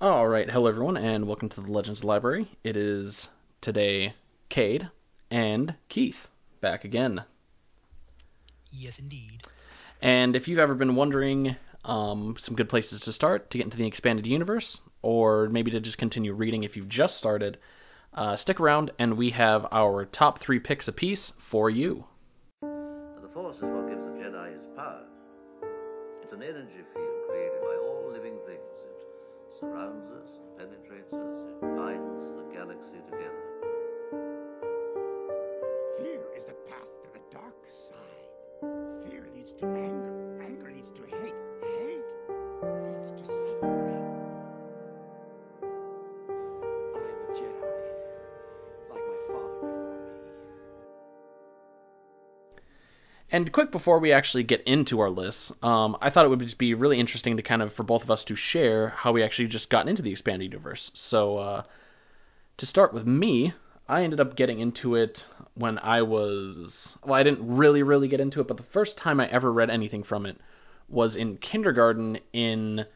All right, hello everyone, and welcome to the Legends Library. It is today Cade and Keith back again. Yes, indeed. And if you've ever been wondering some good places to start to get into the expanded universe, or maybe to just continue reading if you've just started, stick around, and we have our top 3 picks apiece for you. The Force is what gives the Jedi his power. It's an energy field created by all living things. It surrounds us, penetrates us, it binds the galaxy together. Fear is the path to the dark side. Fear leads to anger. Anger leads to hate. Hate leads to suffering. I am a Jedi, like my father before me. And quick before we actually get into our lists, I thought it would just be really interesting to kind of, for both of us to share how we actually just gotten into the expanded universe. So, to start with me, I ended up getting into it when I was... Well, I didn't really get into it, but the first time I ever read anything from it was in kindergarten in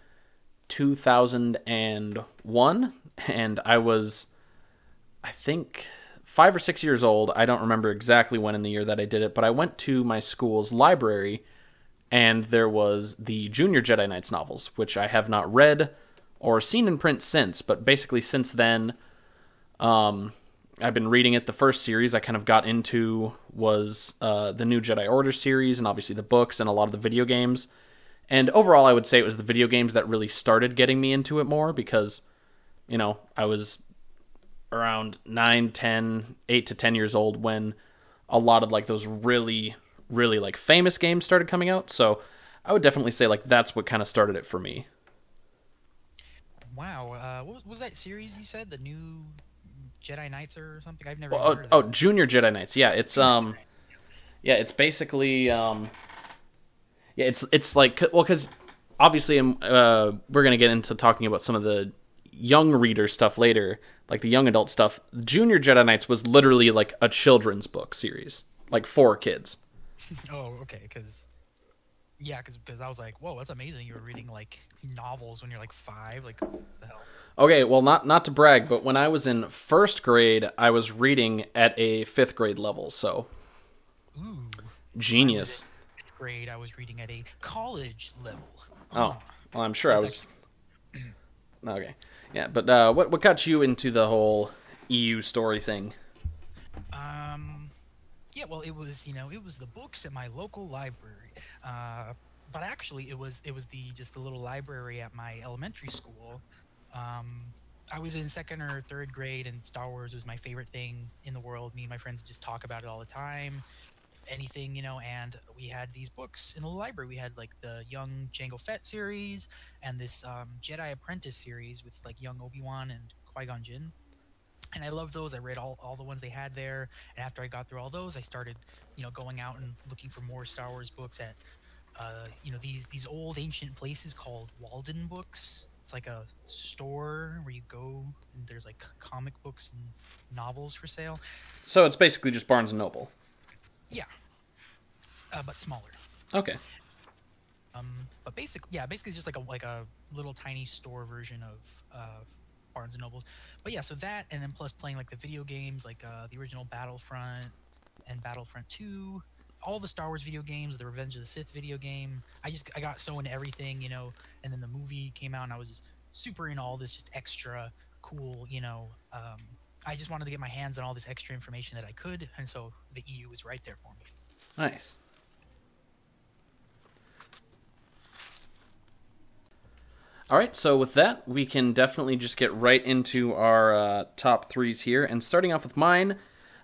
2001, and I was, I think, 5 or 6 years old. I don't remember exactly when in the year that I did it, but I went to my school's library, and there was the Junior Jedi Knights novels, which I have not read or seen in print since, but basically since then, I've been reading it. The first series I kind of got into was the New Jedi Order series, and obviously the books and a lot of the video games. And overall, I would say it was the video games that really started getting me into it more, because, you know, I was around 9, 10, 8 to 10 years old when a lot of like those really like famous games started coming out. So I would definitely say like that's what kind of started it for me. Wow. What was that series you said? The new Jedi Knights or something? I've never heard of it. Junior Jedi Knights. Yeah, it's it's basically it's like, well, because obviously we're gonna get into talking about some of the young reader stuff later, like the young adult stuff. Junior Jedi Knights was literally like a children's book series, like for kids. Oh, okay. Because I was like, whoa, that's amazing. You were reading like novels when you're like 5. Like, what the hell? Okay, well, not to brag, but when I was in 1st grade, I was reading at a 5th grade level, so Ooh. genius. 5th grade, I was reading at a college level. Oh, well, I'm sure I was. That's Okay, yeah, but what got you into the whole EU story thing? Yeah, well, it was the books at my local library. But actually, it was just the little library at my elementary school. I was in 2nd or 3rd grade, and Star Wars was my favorite thing in the world. Me and my friends would just talk about it all the time, anything, and we had these books in the library. We had like the Young Jango Fett series and this Jedi Apprentice series with like young Obi-Wan and Qui-Gon Jinn. And I loved those. I read all the ones they had there. And after I got through all those, I started, going out and looking for more Star Wars books at, these old ancient places called Walden Books. It's like a store where you go and there's like comic books and novels for sale. So it's basically just Barnes and Noble. Yeah, but smaller. Okay. But basically just like a little tiny store version of Barnes and Nobles. But yeah, so that, and then plus playing like the video games, like the original Battlefront and Battlefront 2, all the Star Wars video games, the Revenge of the Sith video game. I got so into everything, and then the movie came out, and I was just super into all this just extra cool, I just wanted to get my hands on all this extra information that I could, and so the EU was right there for me. Nice. All right, so with that, we can definitely just get right into our top 3s here. And starting off with mine,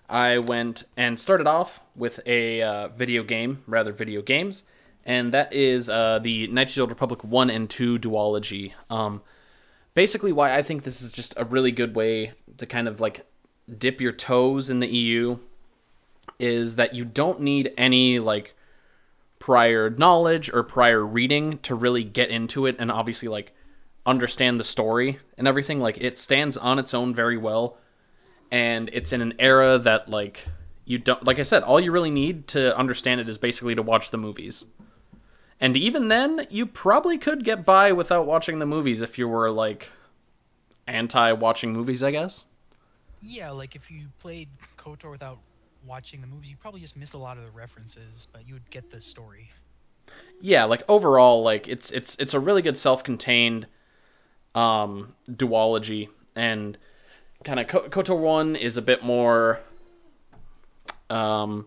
I went and started off with a video games, and that is the Knights of the Old Republic 1 and 2 duology. Basically, why I think this is just a really good way to kind of like dip your toes in the EU is that you don't need any like prior knowledge or prior reading to really get into it and obviously like understand the story and everything. Like, it stands on its own very well, and it's in an era that like you don't, like I said, all you really need to understand it is basically to watch the movies. And even then, you probably could get by without watching the movies if you were like anti-watching movies, I guess. Yeah, like if you played KOTOR without watching the movies, you probably just miss a lot of the references, but you would get the story. Yeah, like overall, like it's a really good self-contained duology, and kind of KOTOR 1 is a bit more, I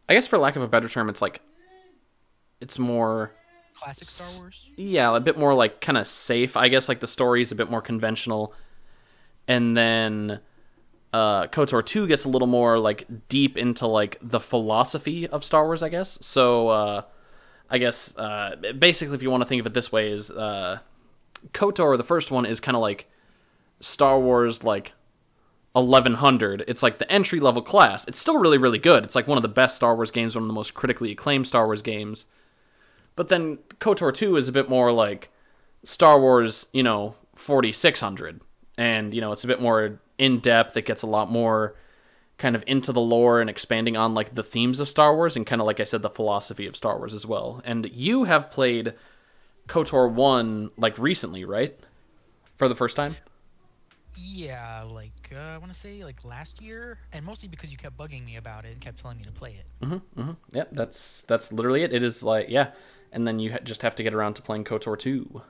guess for lack of a better term, it's more Classic Star Wars? yeah, a bit more like kind of safe. I guess like the story is a bit more conventional, and then KOTOR 2 gets a little more like deep into like the philosophy of Star Wars, I guess. So I guess basically, if you want to think of it this way, is KOTOR, the first one, is kind of like Star Wars like 1100. It's like the entry level class. It's still really, really good. It's like one of the best Star Wars games, one of the most critically acclaimed Star Wars games. But then KOTOR 2 is a bit more like Star Wars, 4600. And, it's a bit more in-depth. It gets a lot more kind of into the lore and expanding on, like, the themes of Star Wars and kind of, like I said, the philosophy of Star Wars as well. And you have played KOTOR 1, like, recently, right? For the first time? Yeah, like, I want to say, like, last year, and mostly because you kept bugging me about it and kept telling me to play it. Yep, that's literally it. It is like, yeah. And then you just have to get around to playing KOTOR 2.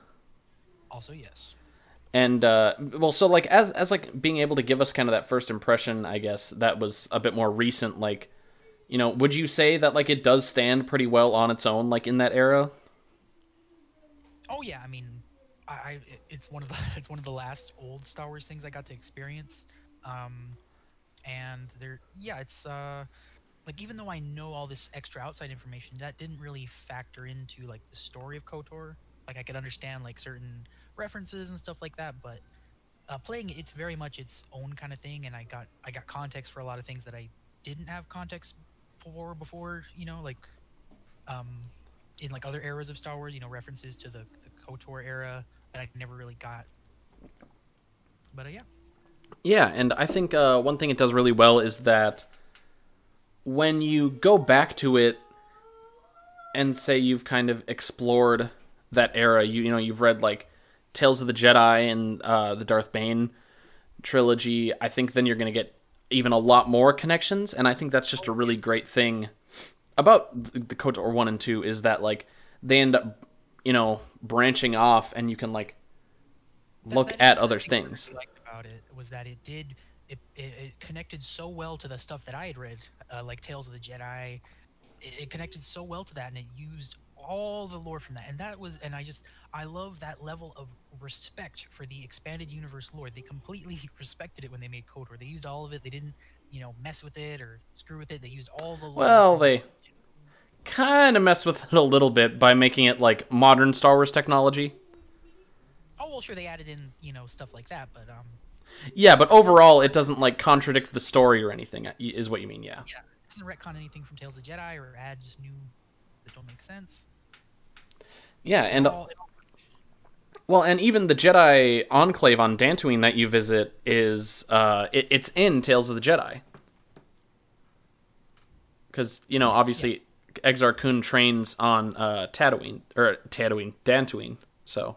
Also, yes. And well, so like as like being able to give us kind of that first impression, I guess that was a bit more recent. Like, would you say that like it does stand pretty well on its own, like in that era? Oh yeah, I mean, it's one of the last old Star Wars things I got to experience, and it's like, even though I know all this extra outside information, that didn't really factor into like the story of KOTOR. Like I could understand like certain references and stuff like that, but playing it's very much its own kind of thing, and I got context for a lot of things that I didn't have context for before, like in like other eras of Star Wars, references to the KOTOR era that I never really got. But yeah. Yeah, and I think one thing it does really well is that when you go back to it and say you've kind of explored that era, you've read like Tales of the Jedi and the Darth Bane trilogy, I think then you're going to get even a lot more connections, and I think that's just a really great thing about the KOTOR 1 and 2 is that like they end up, branching off, and you can like look at other things. What I liked about it was that it connected so well to the stuff that I had read, like Tales of the Jedi. It connected so well to that, and it used all the lore from that, and I love that level of respect for the expanded universe lore. They completely respected it when they made KOTOR. They used all of it. They didn't, mess with it or screw with it. They used all the lore. Well, they kind of mess with it a little bit by making it like modern Star Wars technology. Oh well, sure, they added in, stuff like that, but yeah, but overall it doesn't like contradict the story or anything, is what you mean. Yeah, it doesn't retcon anything from Tales of the Jedi or add just new that don't make sense. Yeah, and well, and even the Jedi Enclave on Dantooine that you visit is it's in Tales of the Jedi, because obviously Exar Kun trains on Dantooine, so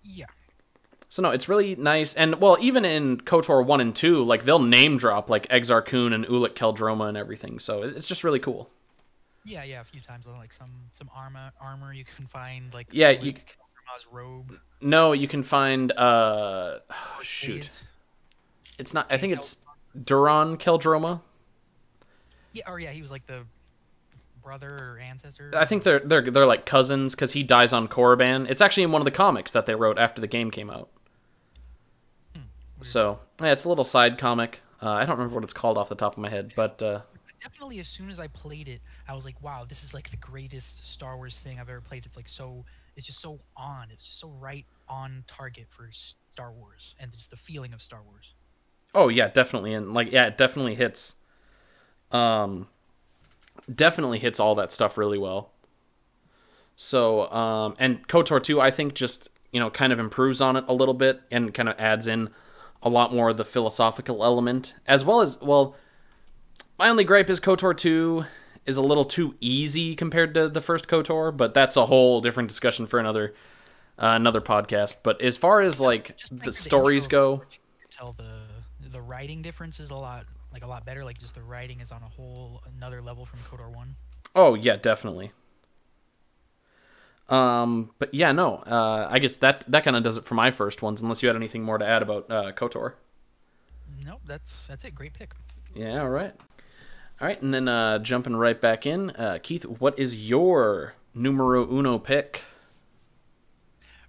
yeah. So no, it's really nice, and well, even in KOTOR 1 and 2, like they'll name drop like Exar Kun and Ulic Qel-Droma and everything, so it's just really cool. Yeah, a few times like some armor you can find, like Qel-Droma's robe. No, you can find shoot. It's not. I think it's Duran Qel-Droma. Yeah, he was like the brother or ancestor. I think they're like cousins because he dies on Korriban. It's actually in one of the comics that they wrote after the game came out. So yeah, it's a little side comic. I don't remember what it's called off the top of my head, but definitely as soon as I played it, I was like, wow, this is like the greatest Star Wars thing I've ever played. It's like it's just so on. It's just so right on target for Star Wars and just the feeling of Star Wars. Oh yeah, definitely, and like yeah, it definitely hits. Definitely hits all that stuff really well. So and KOTOR 2, I think just kind of improves on it a little bit and kind of adds in a lot more of the philosophical element, as well as, well, my only gripe is KOTOR 2 is a little too easy compared to the first KOTOR, but that's a whole different discussion for another another podcast. But as far as like Just back the to stories intro, go, you can tell the writing difference is a lot better. Like just the writing is on a whole another level from KOTOR 1. oh yeah, definitely. But yeah, no. I guess that kind of does it for my first ones. Unless you had anything more to add about KOTOR. Nope, that's it. Great pick. Yeah, all right. All right, and then jumping right back in, Keith, what is your numero uno pick?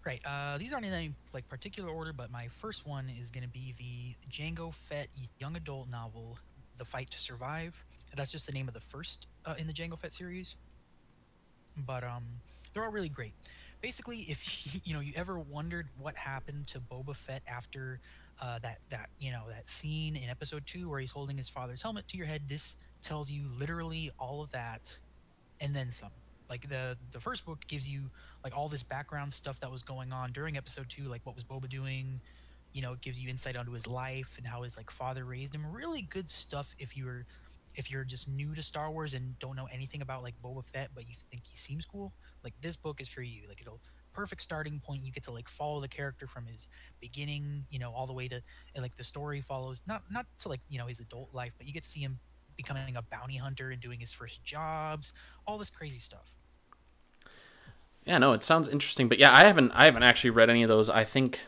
Right. These aren't in any like particular order, but my first one is going to be the Jango Fett young adult novel, The Fight to Survive. That's just the name of the first in the Jango Fett series. But they're all really great. Basically, if you ever wondered what happened to Boba Fett after that scene in Episode 2 where he's holding his father's helmet to your head, this tells you literally all of that and then some. Like the first book gives you like all this background stuff that was going on during Episode 2, like what was Boba doing. It gives you insight onto his life and how his like father raised him. Really good stuff if you're just new to Star Wars and don't know anything about like Boba Fett, but you think he seems cool. Like this book is for you. Like it'll perfect starting point. You get to like follow the character from his beginning, all the way to and, like the story follows not to like his adult life, but you get to see him becoming a bounty hunter and doing his first jobs, all this crazy stuff. Yeah, no, it sounds interesting, but yeah, I haven't actually read any of those. I think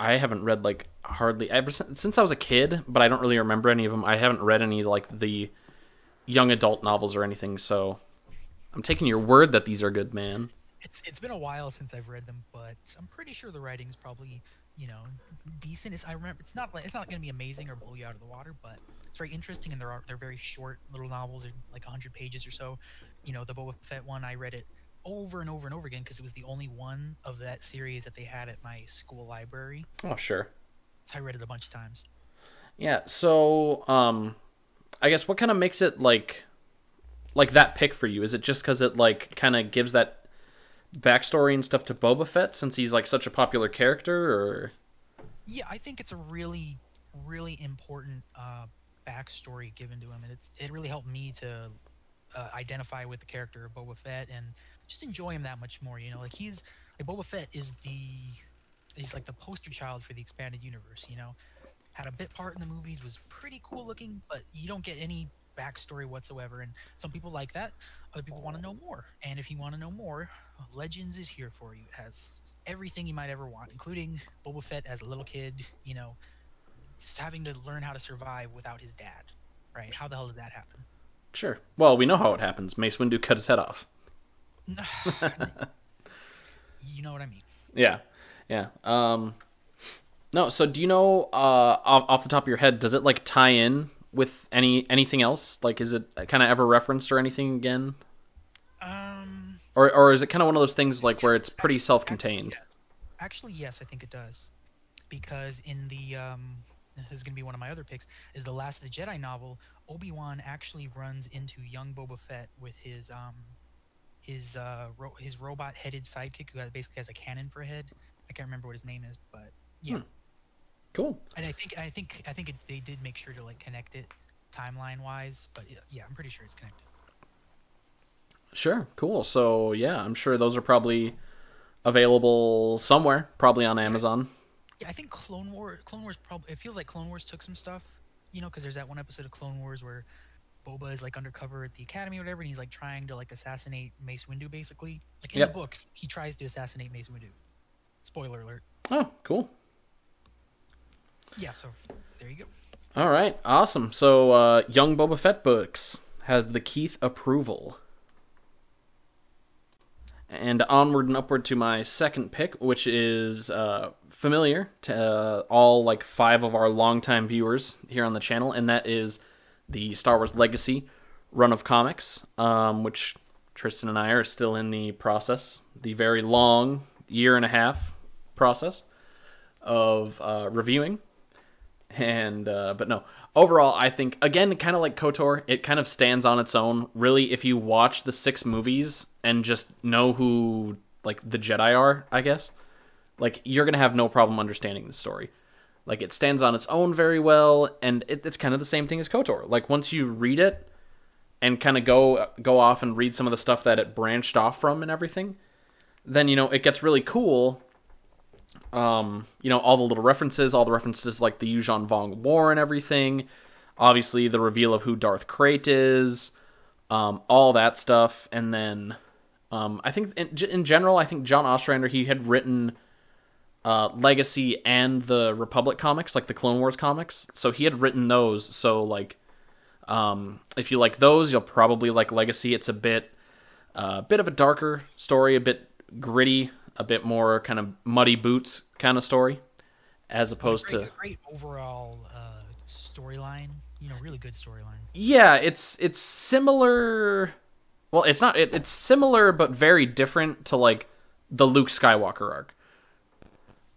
I haven't read like hardly ever since I was a kid, but I don't really remember any of them. I haven't read any like the young adult novels or anything, so I'm taking your word that these are good, man. It's been a while since I've read them, but I'm pretty sure the writing's probably decent. I remember it's not going to be amazing or blow you out of the water, but it's very interesting, and they're very short little novels, they're like 100 pages or so. The Boba Fett one, I read it over and over and over again because it was the only one of that series that they had at my school library. Oh, sure. So I read it a bunch of times. Yeah, so I guess what kind of makes it like that pick for you? Is it just because it like kind of gives that backstory and stuff to Boba Fett since he's like such a popular character, or? Yeah, I think it's a really, really important backstory given to him, and it really helped me to identify with the character of Boba Fett and just enjoy him that much more. Like Boba Fett he's like the poster child for the expanded universe. Had a bit part in the movies, was pretty cool looking, but you don't get any backstory whatsoever. And some people like that, other people want to know more. And if you want to know more, Legends is here for you. It has everything you might ever want, including Boba Fett as a little kid, having to learn how to survive without his dad. Right? How the hell did that happen? Sure. Well, we know how it happens. Mace Windu cut his head off. You know what I mean. Yeah. No, so do you know off the top of your head, does it like tie in with anything else? Like, is it kind of ever referenced or anything again? Or is it kind of one of those things like where it's pretty self-contained? Actually, yes, I think it does. Because in the this is going to be one of my other picks, is the Last of the Jedi novel, Obi-Wan actually runs into young Boba Fett with his robot-headed sidekick who basically has a cannon for a head. I can't remember what his name is, but yeah. Cool. And I think they did make sure to like connect it timeline-wise, but yeah, I'm pretty sure it's connected. Sure. Cool. So yeah, I'm sure those are probably available somewhere, probably on Amazon. Yeah, I think Clone Wars probably. It feels like Clone Wars took some stuff, because there's that one episode of Clone Wars where Boba is like undercover at the academy or whatever, and he's like trying to like assassinate Mace Windu, basically. Like in the books, he tries to assassinate Mace Windu. Spoiler alert. Oh, cool. Yeah, so there you go. All right, awesome. So young Boba Fett books have the Keith approval. And onward and upward to my second pick, which is familiar to all like 5 of our longtime viewers here on the channel, and that is the Star Wars Legacy run of comics, which Tristan and I are still in the process, the very long 1.5-year process of reviewing. And but no, overall, I think, again, kind of like KOTOR, it kind of stands on its own. Really, if you watch the 6 movies and just know who like the Jedi are, I guess, like you're gonna have no problem understanding the story. Like it stands on its own very well, and it's kind of the same thing as KOTOR. Like once you read it and kind of go off and read some of the stuff that it branched off from and everything, then it gets really cool. All the little references, all the references like the Yuuzhan Vong War and everything. Obviously, the reveal of who Darth Krayt is, all that stuff. And then I think in general, I think John Ostrander, he had written Legacy and the Republic comics, like the Clone Wars comics. So he had written those. So like, if you like those, you'll probably like Legacy. It's a bit of a darker story, a bit gritty, a bit more kind of muddy boots kind of story, as opposed to a great overall storyline. Really good storyline. Yeah, it's similar. Well, it's not. It's similar, but very different to like the Luke Skywalker arc,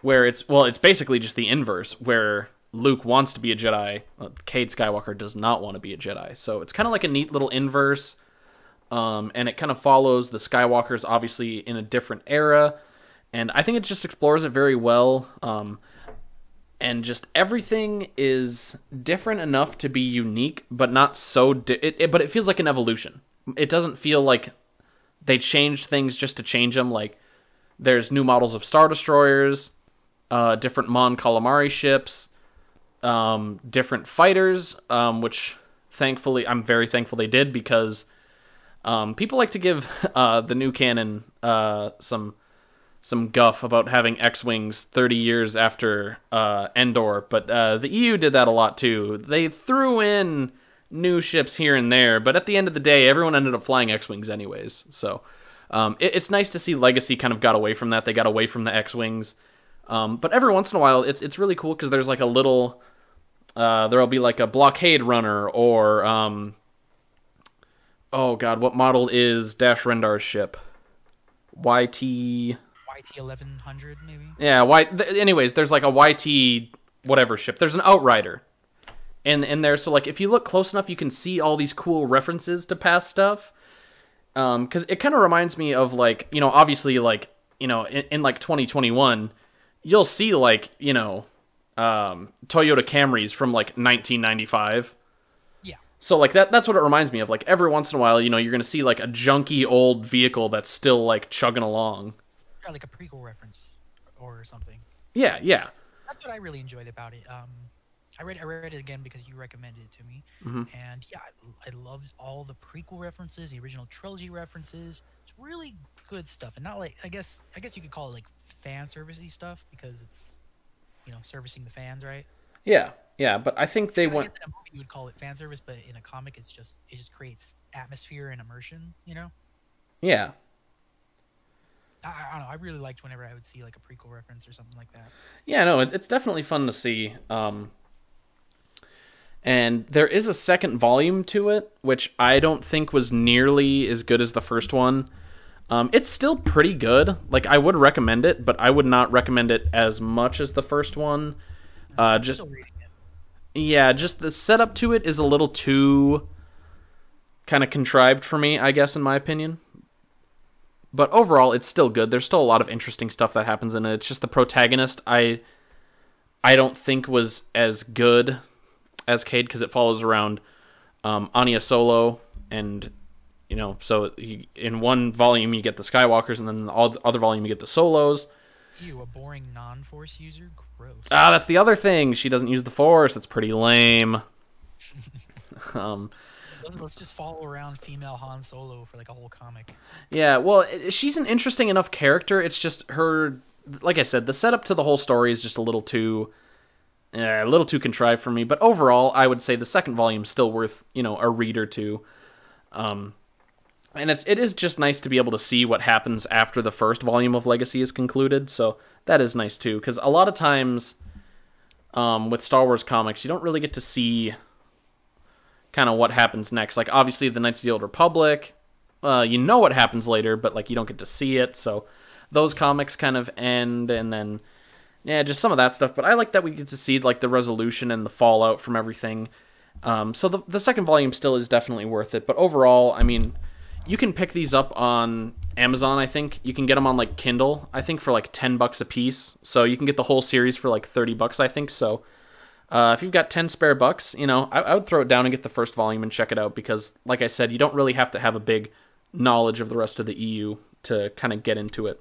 where it's basically just the inverse, where Luke wants to be a Jedi, Cade Skywalker does not want to be a Jedi. So it's kind of like a neat little inverse, and it kind of follows the Skywalkers, obviously in a different era, and I think it just explores it very well. And just everything is different enough to be unique, but not so. But it feels like an evolution. It doesn't feel like they changed things just to change them. Like there's new models of Star Destroyers, different Mon Calamari ships, different fighters, which thankfully I'm very thankful they did, because people like to give the new canon some guff about having X-Wings 30 years after Endor, but the EU did that a lot too. They threw in new ships here and there, but at the end of the day, everyone ended up flying X-Wings anyways. So it's nice to see Legacy kind of got away from that. They got away from the X-Wings. But every once in a while, it's really cool because there's like a little... there'll be like a blockade runner, or... oh god, what model is Dash Rendar's ship? YT 1100 maybe. Yeah, anyways, there's like a YT whatever ship. There's an Outrider in there, so like if you look close enough, you can see all these cool references to past stuff. Because it kind of reminds me of like, obviously like, in like 2021, you'll see like, Toyota Camrys from like 1995. Yeah. So like that's what it reminds me of. Like every once in a while, you're gonna see like a junky old vehicle that's still like chugging along. Yeah, like a prequel reference or something. Yeah. That's what I really enjoyed about it. I read it again because you recommended it to me, and yeah, I loved all the prequel references, the original trilogy references. It's really good stuff, and not like I guess you could call it like fan servicey stuff because it's servicing the fans, right? Yeah. But I think they went. In a movie, you would call it fan service, but in a comic, it just creates atmosphere and immersion. Yeah. I don't know. I really liked whenever I would see like a prequel reference or something like that. Yeah, no, it's definitely fun to see. And there is a second volume to it, which I don't think was nearly as good as the first one. It's still pretty good. Like, I would recommend it, but I would not recommend it as much as the first one. Just still reading it. Yeah, just the setup to it is a little too kind of contrived for me, I guess, in my opinion. But overall, it's still good. There's still a lot of interesting stuff that happens in it. It's just the protagonist I don't think was as good as Cade, because it follows around Anya Solo, and so in one volume you get the Skywalkers, and then in the other volume you get the Solos. Ew, a boring non-Force user? Gross. That's the other thing. She doesn't use the Force. That's pretty lame. Let's just follow around female Han Solo for like a whole comic. Yeah, well, she's an interesting enough character. It's just her, like I said, the setup to the whole story is just a little too contrived for me. But overall, I would say the second volume is still worth, a read or two. And it is just nice to be able to see what happens after the first volume of Legacy is concluded. So that is nice too, because a lot of times with Star Wars comics, you don't really get to see kind of what happens next. Like, obviously, the Knights of the Old Republic, you know what happens later, but like you don't get to see it. So those comics kind of end, and then just some of that stuff. But I like that we get to see like the resolution and the fallout from everything. So the second volume still is definitely worth it. But overall, I mean, you can pick these up on Amazon. I think you can get them on like Kindle, I think, for like $10 a piece. So you can get the whole series for like $30, I think. So if you've got 10 spare bucks, I would throw it down and get the first volume and check it out, because like I said, you don't really have to have a big knowledge of the rest of the EU to kind of get into it.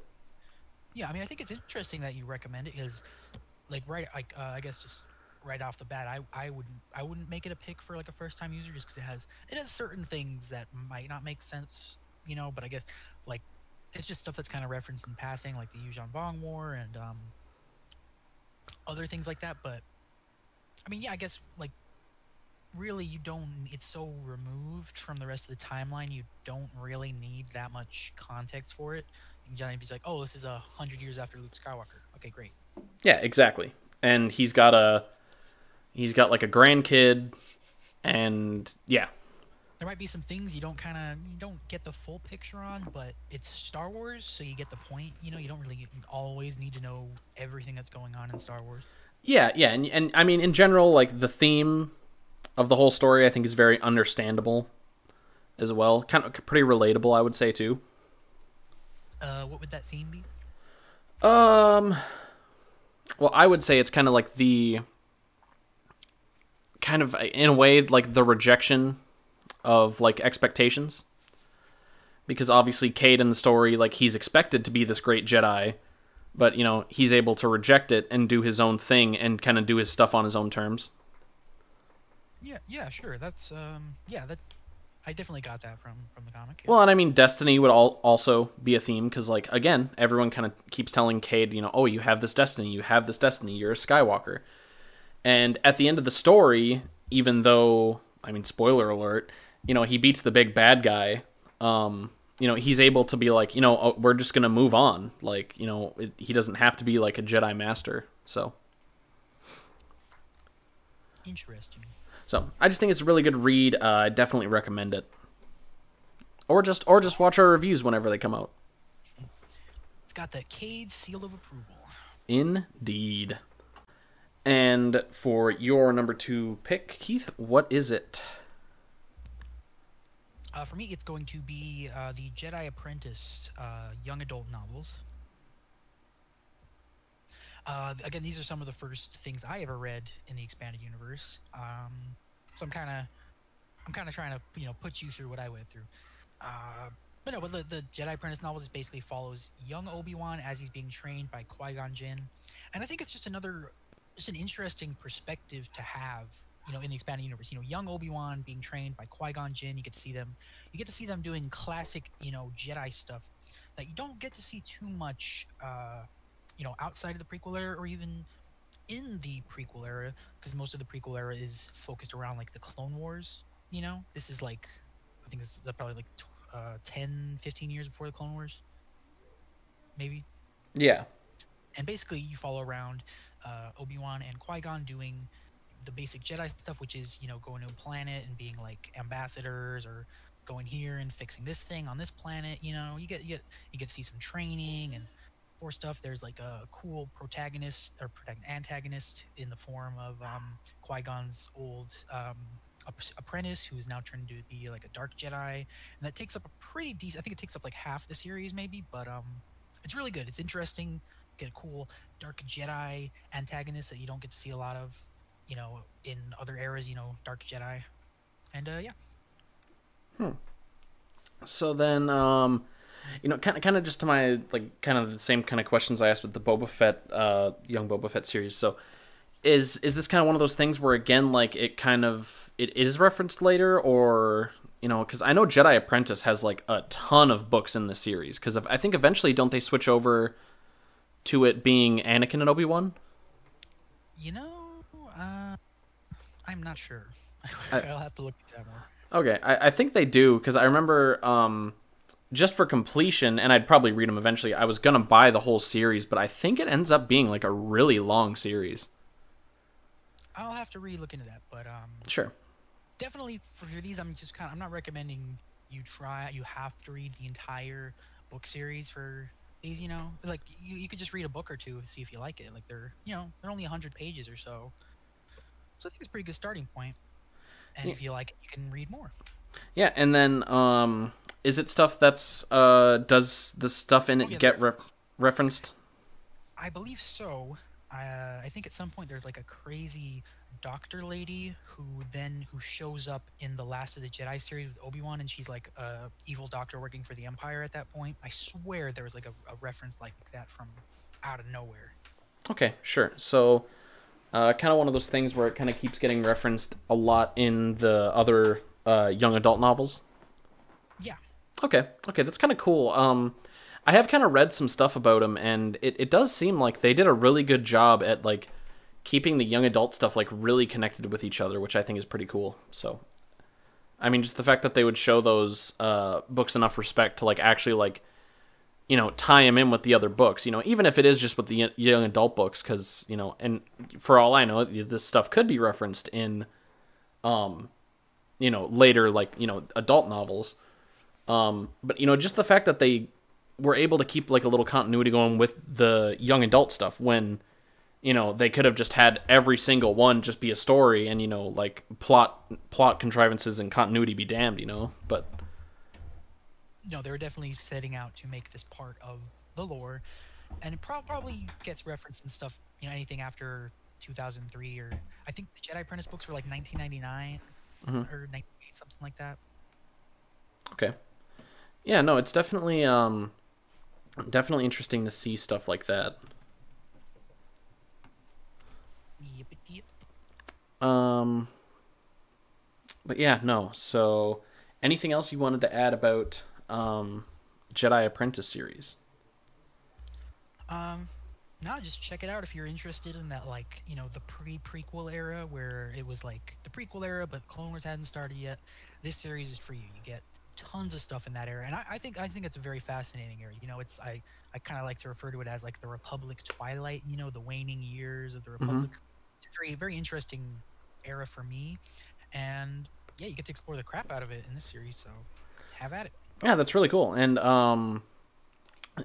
Yeah, I mean, I think it's interesting that you recommend it because, like, I guess just right off the bat, I wouldn't make it a pick for like a first time user just because it has certain things that might not make sense, But I guess like it's just stuff that's kind of referenced in passing, like the Yuuzhan Vong War and other things like that. But I mean, yeah, I guess like really you don't. It's so removed from the rest of the timeline, you don't really need that much context for it. You can just be like, oh, this is 100 years after Luke Skywalker. Okay, great. Yeah, exactly. And he's got like a grandkid, and yeah, There might be some things you don't get the full picture on, but it's Star Wars, so you get the point. You don't really always need to know everything that's going on in Star Wars. yeah, yeah, and I mean in general, like the theme of the whole story, I think is very understandable as well. Kind of pretty relatable, I would say too. What would that theme be? Um, well, I would say it's kind of like the kind of in a way like the rejection of like expectations, because obviously Cade in the story, like he's expected to be this great Jedi, but he's able to reject it and do his own thing and kind of do his stuff on his own terms. Yeah, sure. That's I definitely got that from the comic. Yeah. Well, and I mean destiny would also be a theme, because like again everyone kind of keeps telling Cade, oh, you have this destiny, you're a Skywalker. And at the end of the story, even though, I mean, spoiler alert, he beats the big bad guy, he's able to be like, oh, we're just going to move on. Like, he doesn't have to be like a Jedi master. So Interesting. I just think it's a really good read. I definitely recommend it. Or just watch our reviews whenever they come out. It's got the Cade seal of approval. Indeed. And for your number 2 pick, Keith, what is it? For me, it's going to be the Jedi Apprentice young adult novels. Again, these are some of the first things I ever read in the expanded universe. So I'm kind of trying to put you through what I went through. But no, the Jedi Apprentice novels basically follows young Obi-Wan as he's being trained by Qui-Gon Jinn, and I think it's just an interesting perspective to have, in the expanded universe. Young Obi-Wan being trained by Qui-Gon Jinn. You get to see them doing classic, Jedi stuff that you don't get to see too much, outside of the prequel era or even in the prequel era, because most of the prequel era is focused around like the Clone Wars. This is like, I think this is probably like 10, 15 years before the Clone Wars, maybe. Yeah. And basically, you follow around Obi-Wan and Qui-Gon doing the basic Jedi stuff, which is, going to a planet and being like ambassadors, or going here and fixing this thing on this planet. You get to see some training and more stuff. There's like a cool antagonist in the form of Qui-Gon's old apprentice, who is now turned to be like a dark Jedi, and that takes up a pretty decent. I think it takes up like half the series, maybe, but it's really good. It's interesting. Get a cool dark Jedi antagonist that you don't get to see a lot of, in other eras. Dark Jedi, and yeah. So then, kind of just to my like kind of the same kind of questions I asked with the Boba Fett, young Boba Fett series. So, is this kind of one of those things where again, like it is referenced later, or because I know Jedi Apprentice has like a ton of books in the series, because I think eventually don't they switch over to it being Anakin and Obi-Wan? I'm not sure. I'll have to look at that more. Okay, I think they do, because I remember just for completion, and I'd probably read them eventually, I was going to buy the whole series, but I think it ends up being like a really long series. I'll have to re-look into that, but Sure. definitely for these, I'm not recommending you have to read the entire book series for these. Like you could just read a book or two and see if you like it. Like they're only 100 pages or so I think it's a pretty good starting point, and if you like it, you can read more. Yeah, and then is it stuff that's does the stuff in it get referenced? I believe so. I think at some point there's like a crazy doctor lady who shows up in the Last of the Jedi series with Obi-Wan, and she's like a evil doctor working for the Empire at that point. I swear there was like a reference like that from out of nowhere. Okay, sure. So, kind of one of those things where it kind of keeps getting referenced a lot in the other young adult novels. Yeah. Okay, that's kind of cool. I have kind of read some stuff about him, and it does seem like they did a really good job at like keeping the young adult stuff like really connected with each other, which I think is pretty cool. So, I mean, just the fact that they would show those books enough respect to like actually like, you know, tie him in with the other books, you know, even if it is just with the young adult books, because, you know, and for all I know, this stuff could be referenced in, you know, later like, you know, adult novels. But, you know, just the fact that they were able to keep like a little continuity going with the young adult stuff when, you know, they could have just had every single one just be a story and, you know, like plot contrivances and continuity be damned, you know, but No, they were definitely setting out to make this part of the lore, and it probably gets referenced in stuff, you know, anything after 2003, or I think the Jedi Apprentice books were like 1999 or 98, something like that. okay. Yeah, no, it's definitely definitely interesting to see stuff like that. Yep, yep. But yeah, no. So, anything else you wanted to add about Jedi Apprentice series? No, just check it out if you're interested in that, like, you know, the prequel era where it was like the prequel era, but Clone Wars hadn't started yet. This series is for you. You get tons of stuff in that era, and I think it's a very fascinating era. You know, I kind of like to refer to it as like the Republic Twilight. You know, the waning years of the Republic. It's a very interesting era for me, and yeah, you get to explore the crap out of it in this series. So have at it. Yeah, that's really cool. And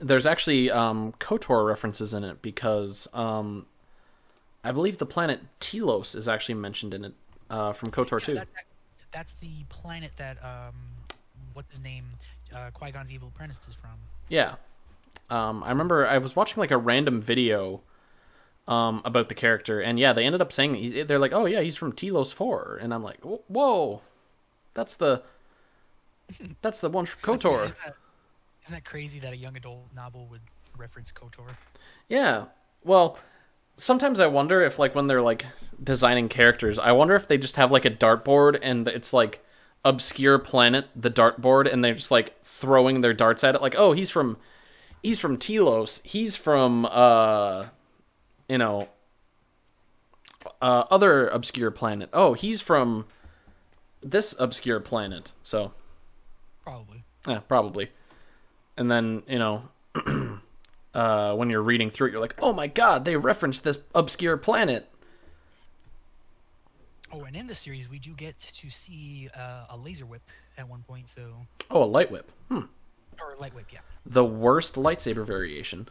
there's actually KOTOR references in it because I believe the planet Telos is actually mentioned in it from KOTOR too. That's the planet that what's his name, Qui-Gon's evil apprentice is from. Yeah. I remember I was watching like a random video about the character, and yeah, they ended up saying they're like, oh yeah, he's from Telos 4, and I'm like, whoa, that's the one from KOTOR. Isn't that crazy that a young adult novel would reference KOTOR? Yeah. Well, sometimes I wonder if like when they're like designing characters, I wonder if they just have like a dartboard and it's like obscure planet, the dartboard, and they're just like throwing their darts at it. Like, oh, he's from Telos. He's from you know, other obscure planet. Oh, he's from this obscure planet. So Probably. yeah, probably. And then, you know, when you're reading through it, you're like, oh my god, they referenced this obscure planet. Oh, and in the series, we do get to see a laser whip at one point, so... Oh, a light whip. Or a light whip, yeah. The worst lightsaber variation.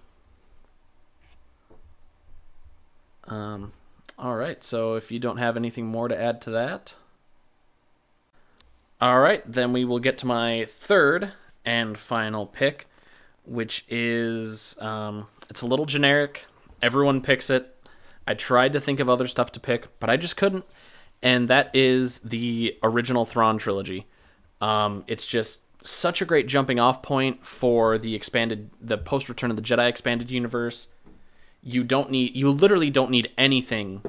Alright, so if you don't have anything more to add to that... Alright, then we will get to my third and final pick, which is, it's a little generic. Everyone picks it. I tried to think of other stuff to pick, but I just couldn't. And that is the original Thrawn trilogy. It's just such a great jumping off point for the post Return of the Jedi expanded universe. You literally don't need anything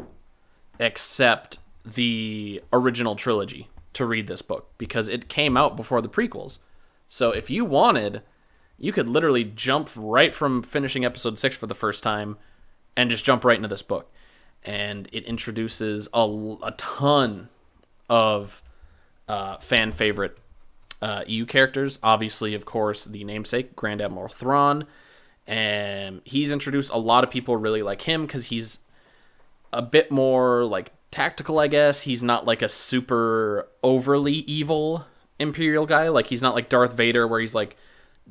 except the original trilogy to read this book, because it came out before the prequels. So if you wanted, you could literally jump right from finishing episode 6 for the first time and just jump right into this book. And it introduces a ton of fan favorite EU characters. Obviously, of course, the namesake, Grand Admiral Thrawn. And he's introduced a lot of people really like him because he's a bit more like tactical, I guess. He's not like a super overly evil Imperial guy. Like, he's not like Darth Vader where he's like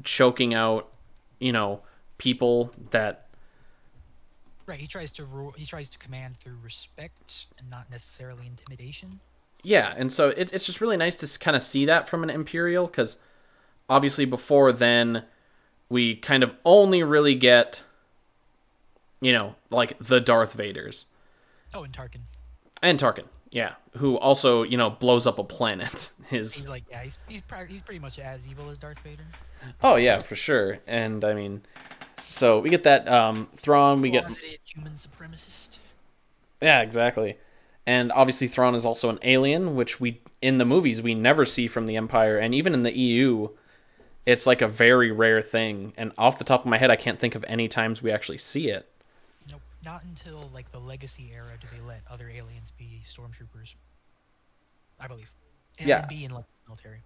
choking out, you know, people that... Right, he tries to command through respect and not necessarily intimidation. Yeah, and so it's just really nice to kind of see that from an Imperial, because obviously before then we kind of only really get, like the Darth Vaders. Oh, and Tarkin. And Tarkin, yeah, who also, blows up a planet. He's like, yeah, he's pretty much as evil as Darth Vader. Oh, yeah, for sure. And, I mean, so we get that Thrawn, we get... Closeted human supremacist. Yeah, exactly. And obviously Thrawn is also an alien, which in the movies we never see from the Empire, and even in the EU, it's like a very rare thing. And off the top of my head, I can't think of any times we actually see it. Nope, not until like the Legacy era do they let other aliens be stormtroopers. I believe. And Yeah. be in like the military.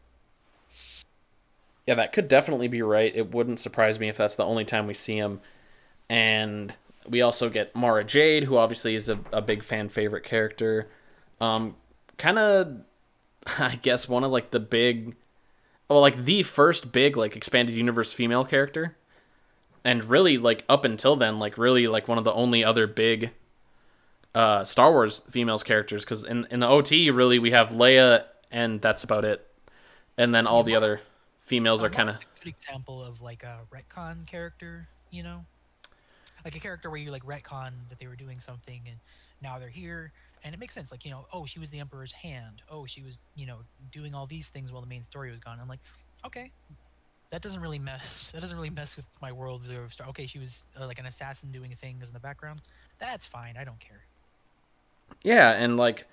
Yeah, that could definitely be right. It wouldn't surprise me if that's the only time we see him. And we also get Mara Jade, who obviously is a big fan favorite character. Kind of, I guess, one of like the big... Well, like the first big like expanded universe female character. And really, like, up until then, like, really, like, one of the only other big Star Wars females characters. Because in the OT, really, we have Leia, and that's about it. And then all the other females are kind of... A good example of, like, a retcon character, Like a character where you, like, retcon that they were doing something, and now they're here. And it makes sense. Like, oh, she was the Emperor's hand. Oh, she was, doing all these things while the main story was gone. I'm like, okay. That doesn't really mess with my world. Okay, she was like an assassin doing things in the background. That's fine. I don't care. Yeah, and like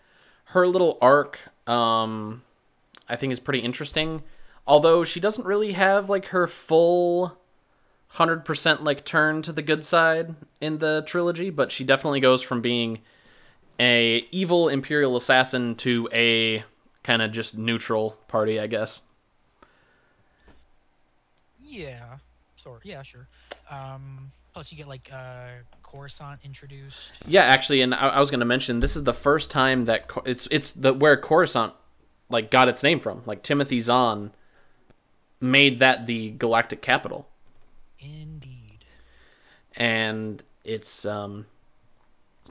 her little arc, I think is pretty interesting. Although she doesn't really have like her full 100% like turn to the good side in the trilogy, but she definitely goes from being a evil Imperial assassin to a kind of just neutral party, I guess. Yeah, yeah, sure. Plus you get like Coruscant introduced. Yeah, actually, and I was going to mention this is the first time that it's where Coruscant like got its name from. Like Timothy Zahn made that the galactic capital. Indeed. And it's Stuff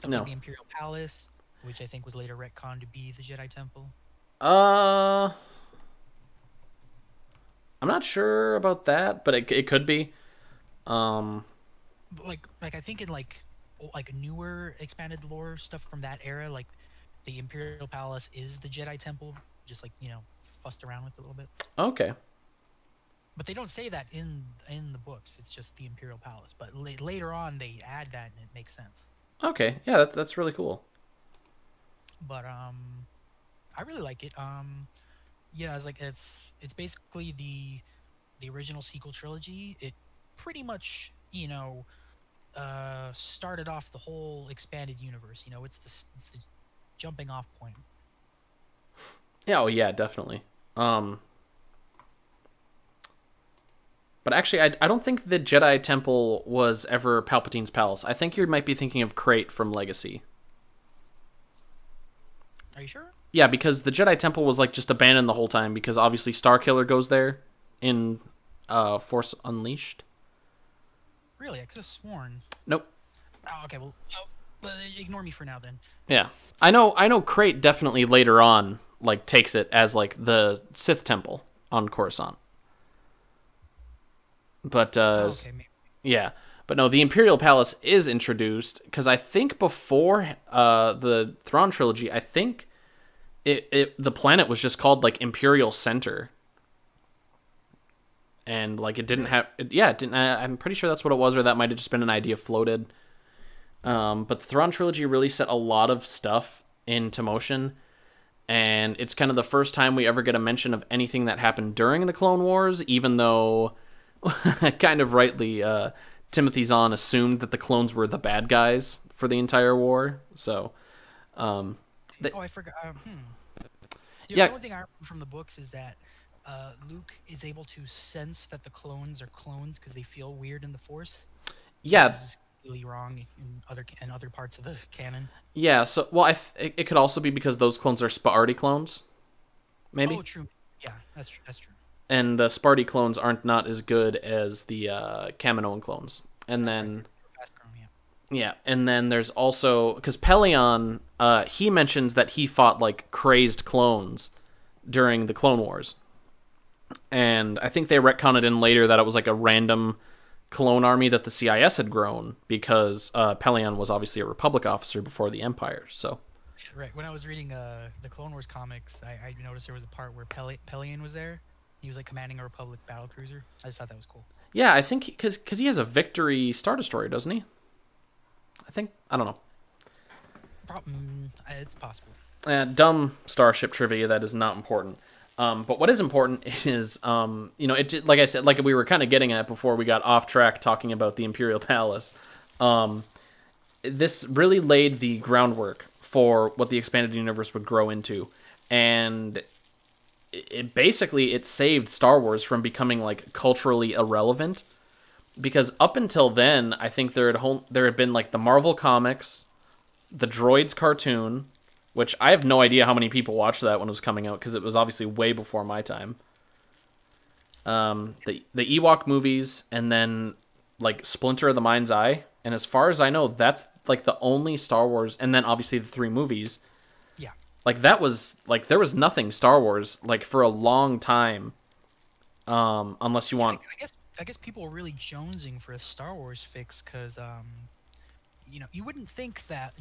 like the Imperial Palace, which I think was later retconned to be the Jedi Temple. I'm not sure about that, but it could be. Like I think in like newer expanded lore stuff from that era, like the Imperial Palace is the Jedi Temple, just like fussed around with it a little bit. Okay. But they don't say that in the books. It's just the Imperial Palace. But later on, they add that, and it makes sense. Okay, yeah, that's really cool. But I really like it. Yeah, it's basically the original sequel trilogy. It pretty much started off the whole expanded universe. It's the jumping off point. Yeah, oh yeah, definitely. But actually, I don't think the Jedi Temple was ever Palpatine's palace. I think you might be thinking of Crate from Legacy. Are you sure? Yeah, because the Jedi Temple was like just abandoned the whole time because obviously Starkiller goes there in Force Unleashed. Really? I could have sworn. Nope. Oh, okay, well, but ignore me for now then. Yeah. I know Crate definitely later on like takes it as like the Sith Temple on Coruscant. But Okay, maybe. yeah. But no, the Imperial Palace is introduced because I think before the Thrawn trilogy, I think the planet was just called like Imperial Center. And like it didn't have it didn't I'm pretty sure that's what it was, or that might have just been an idea floated. But the Thrawn trilogy really set a lot of stuff into motion, and it's kind of the first time we ever get a mention of anything that happened during the Clone Wars, even though kind of rightly Timothy Zahn assumed that the clones were the bad guys for the entire war. So I forgot. The Yeah. only thing I remember from the books is that Luke is able to sense that the clones are clones because they feel weird in the Force. yeah, This is really wrong in other parts of the canon. yeah. So well, it could also be because those clones are Sparty clones, maybe. Oh, true. Yeah, that's true. And the Sparty clones aren't not as good as the Kaminoan clones. And then Fast grown, yeah. yeah, and then there's also because Pelion, he mentions that he fought like crazed clones during the Clone Wars, and I think they retconned in later that it was like a random clone army that the CIS had grown, because Pelion was obviously a Republic officer before the Empire. So Right. When I was reading the Clone Wars comics, I noticed there was a part where Pelion was there. He was like commanding a Republic battle cruiser. I just thought that was cool. yeah, I think because he has a Victory Star Destroyer, doesn't he? I don't know. It's possible. Dumb starship trivia that is not important. But what is important is, like I said, like we were kind of getting at before we got off track talking about the Imperial Palace. This really laid the groundwork for what the expanded universe would grow into, and it basically saved Star Wars from becoming like culturally irrelevant. Because up until then, I think there had been like the Marvel comics, the Droids cartoon, which I have no idea how many people watched that when it was coming out, because it was obviously way before my time. The Ewok movies, and then like Splinter of the Mind's Eye, and as far as I know, that's like the only Star Wars, and then obviously the 3 movies. Yeah. Like that was like there was nothing Star Wars like for a long time, unless you want. I guess people were really jonesing for a Star Wars fix because, you wouldn't think that,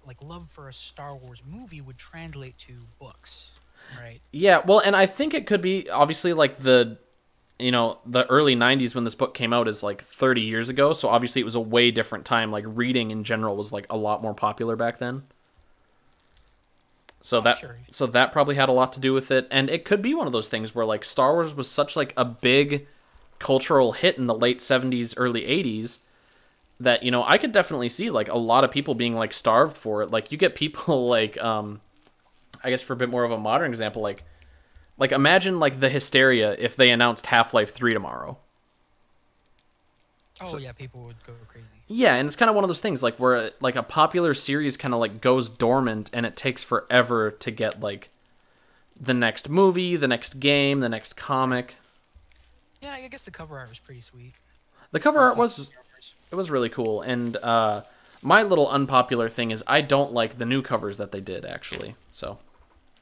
like love for a Star Wars movie would translate to books, right? Yeah, well, and I think it could be obviously like the early 90s when this book came out is like 30 years ago, so obviously it was a way different time. Like reading in general was like a lot more popular back then. So that probably had a lot to do with it, and it could be one of those things where like Star Wars was such like a big cultural hit in the late 70s, early 80s that, I could definitely see like a lot of people being like starved for it. Like you get people like, I guess for a bit more of a modern example, like imagine like the hysteria if they announced Half-Life 3 tomorrow. Oh, yeah, people would go crazy. Yeah, and it's kind of one of those things like where like a popular series kind of like goes dormant, and it takes forever to get like the next movie, the next game, the next comic. Yeah, I guess the cover art was pretty sweet. The cover art was really cool, and my little unpopular thing is I don't like the new covers that they did, actually. So.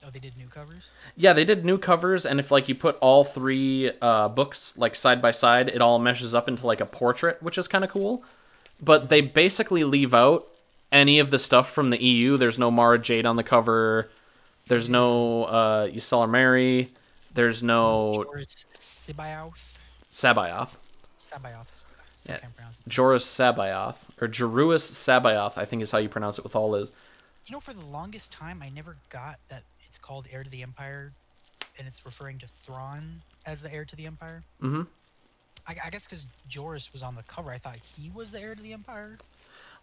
Oh, they did new covers? Yeah, they did new covers, and if like you put all 3 books like side by side, it all meshes up into like a portrait, which is kind of cool. But they basically leave out any of the stuff from the EU. There's no Mara Jade on the cover. There's no Ysalar Mary. There's no Sabayoth. Yeah. Can't pronounce it. Joruus Sabayoth, or Joruus Sabayoth, I think is how you pronounce it with all Is. For the longest time, I never got that it's called Heir to the Empire, and it's referring to Thrawn as the heir to the Empire. Mm-hmm. I guess because Joruus was on the cover, I thought he was the heir to the Empire.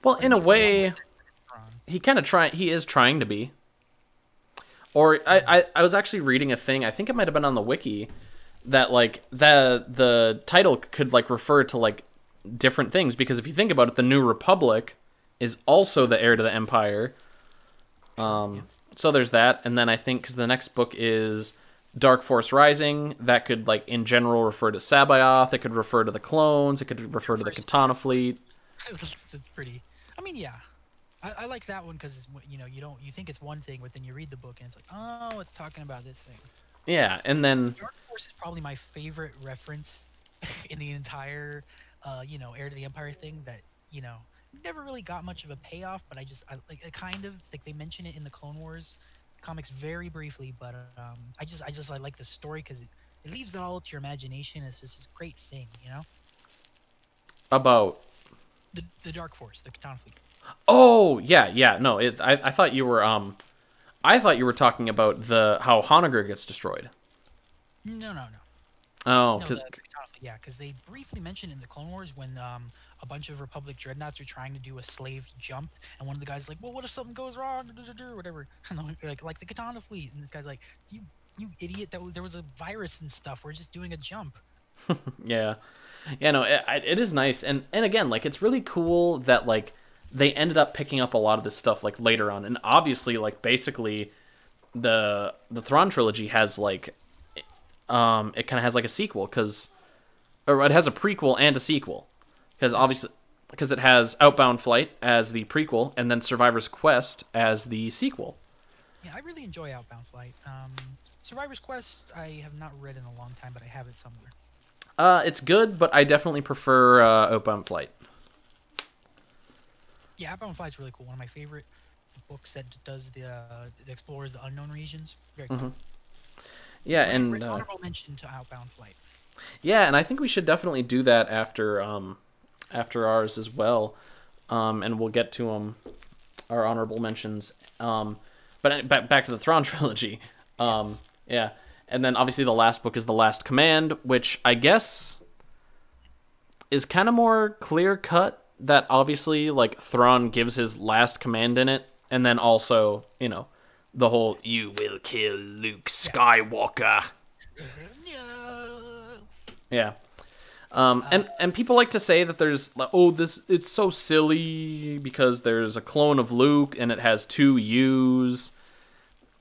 Well, in a way, he is trying to be. Or I was actually reading a thing, I think it might have been on the wiki, that like the title could like refer to like different things, because if you think about it, the New Republic is also the heir to the Empire. So there's that, and then I think because the next book is Dark Force Rising, that could like in general refer to Sabayoth, it could refer to the clones, it could refer to the Katana fleet. That's pretty. I mean, yeah, I like that one because you think it's one thing, but then you read the book and it's like, oh, it's talking about this thing. Yeah, and then Dark Force is probably my favorite reference in the entire, Heir to the Empire thing. That never really got much of a payoff, but I like it kind of like they mention it in the Clone Wars comics very briefly. But I like the story because it leaves it all to your imagination. It's just this great thing, About the Dark Force, the Katana fleet. Oh yeah, no, I thought you were talking about how Honoghr gets destroyed. No. Oh, because because they briefly mentioned in the Clone Wars when a bunch of Republic dreadnoughts are trying to do a slave jump, and one of the guys is like, well, what if something goes wrong, or whatever, and like the Katana fleet, and this guy's like, you idiot, there was a virus and stuff, we're just doing a jump. Yeah, no, it is nice, and again, like it's really cool that like they ended up picking up a lot of this stuff like later on, and obviously like basically the Thrawn trilogy has like it kind of has like a sequel, or it has a prequel and a sequel, because it has Outbound Flight as the prequel and then Survivor's Quest as the sequel. Yeah, I really enjoy Outbound Flight. Survivor's Quest I have not read in a long time, but I have it somewhere. It's good, but I definitely prefer Outbound Flight. Yeah, Outbound Flight is really cool. One of my favorite books that does the explores the unknown regions. Very cool. Yeah, and Honorable mention to Outbound Flight. yeah, and I think we should definitely do that after ours as well, and we'll get to our honorable mentions. But back to the Thrawn trilogy. Yes. Yeah, and then obviously the last book is The Last Command, which I guess is kind of more clear cut. That obviously like Thrawn gives his last command in it, and then also the whole "you will kill Luke Skywalker." Yeah. And people like to say that there's it's so silly because there's a clone of Luke and it has 2 U's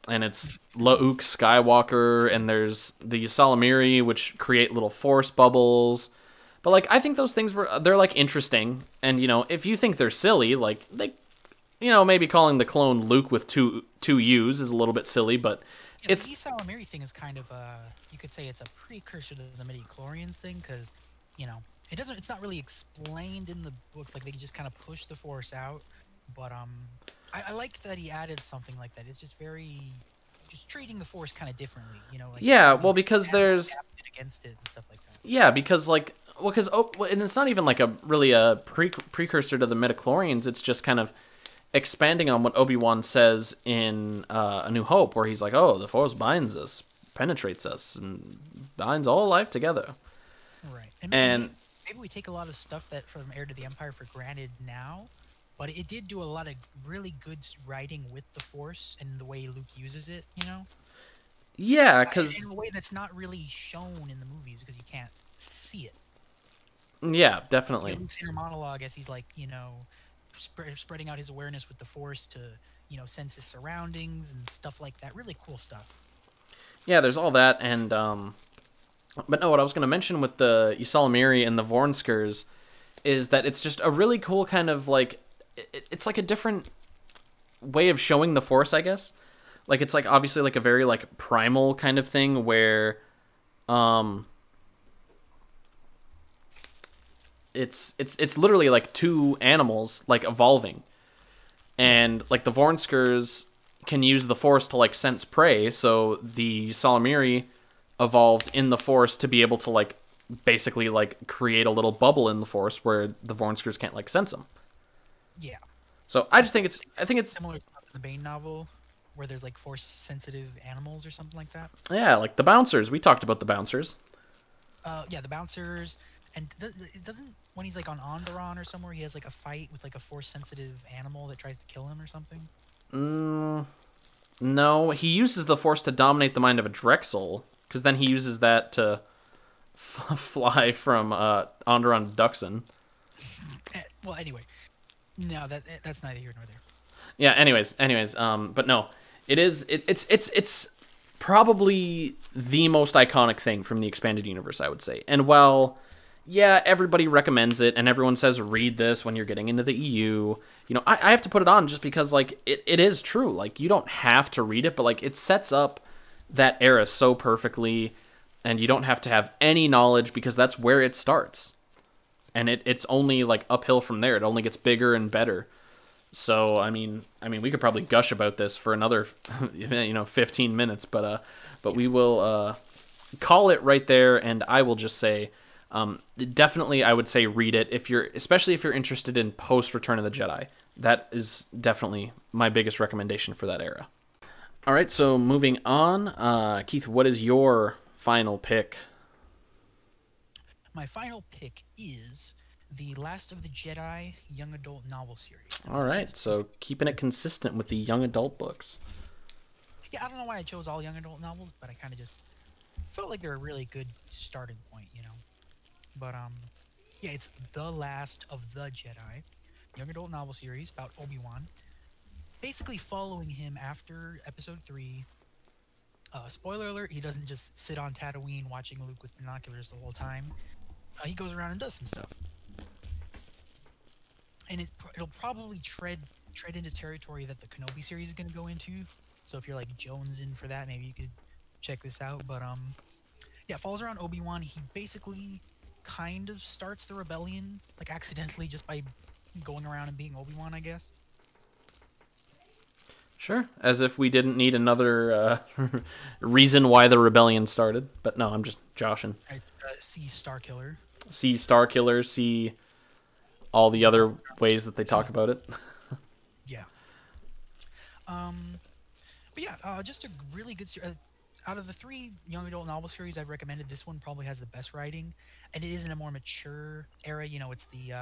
and it's Luke Skywalker and there's the Ysalamiri which create little force bubbles. But like I think those things they're like interesting, and if you think they're silly, like they maybe calling the clone Luke with two U's is a little bit silly, but it's the Ysalamiri thing is kind of you could say it's a precursor to the midi-chlorians thing, because it's not really explained in the books, like they just kind of push the force out, but I like that he added something like that. It's just just treating the force kind of differently, like yeah, well, because there's against it and stuff like that. Yeah, because and it's not even like a precursor to the midichlorians. It's just kind of expanding on what Obi-Wan says in A New Hope, where he's like, "Oh, the Force binds us, penetrates us, and binds all life together." Right, and maybe we take a lot of stuff that from Heir to the Empire for granted now, but it did do a lot of really good writing with the Force and the way Luke uses it. Yeah, because in a way that's not really shown in the movies because you can't see it. Yeah, definitely. Luke's inner monologue as he's like, spreading out his awareness with the Force to, sense his surroundings and stuff like that. Really cool stuff. Yeah, there's all that, and but no, what I was going to mention with the Ysalamiri and the Vornskers is that it's just a really cool kind of like it's like a different way of showing the Force, I guess. Like it's like obviously like a very like primal kind of thing where it's literally like 2 animals like evolving, and like the Vornskers can use the Force to like sense prey, so the Ysalamiri evolved in the Force to be able to like basically like create a little bubble in the Force where the Vornskers can't like sense them. Yeah. So I think it's similar to the Bane novel, where there's like Force sensitive animals or something like that. Yeah, like the Bouncers. We talked about the Bouncers. Yeah, the Bouncers, and it doesn't when he's like on Onderon or somewhere, he has like a fight with like a Force sensitive animal that tries to kill him or something. No, he uses the Force to dominate the mind of a Drexel, because then he uses that to fly from Onderon to Duxon. Well, anyway, no, that's neither here nor there. Yeah. Anyways, but no, it's probably the most iconic thing from the expanded universe, I would say. And while, yeah, everybody recommends it, and everyone says read this when you're getting into the EU, I have to put it on just because like it is true. Like you don't have to read it, but like it sets up that era so perfectly, and you don't have to have any knowledge because that's where it starts. And it's only like uphill from there. It only gets bigger and better. So I mean, we could probably gush about this for another, 15 minutes, but we will call it right there. And I will just say, definitely, I would say read it especially if you're interested in post Return of the Jedi. That is definitely my biggest recommendation for that era. All right, so moving on, Keith, what is your final pick? My final pick is the Last of the Jedi young adult novel series. All right, so keeping it consistent with the young adult books. Yeah, I don't know why I chose all young adult novels, but I kind of just felt like they're a really good starting point, But yeah, it's The Last of the Jedi, young adult novel series about Obi-Wan, basically following him after Episode 3. Spoiler alert: he doesn't just sit on Tatooine watching Luke with binoculars the whole time. He goes around and does some stuff. And it'll probably tread into territory that the Kenobi series is going to go into. So if you're like jonesing for that, maybe you could check this out. But Yeah, falls around Obi-Wan. He basically kind of starts the rebellion, like accidentally, just by going around and being Obi-Wan, I guess. Sure. As if we didn't need another reason why the rebellion started. But no, I'm just joshing. Right, see Starkiller. See Star Killers, see all the other ways that they talk about it. Yeah. But yeah, just a really good series. Out of the 3 young adult novel series I've recommended, this one probably has the best writing, and it is in a more mature era. You know, it's the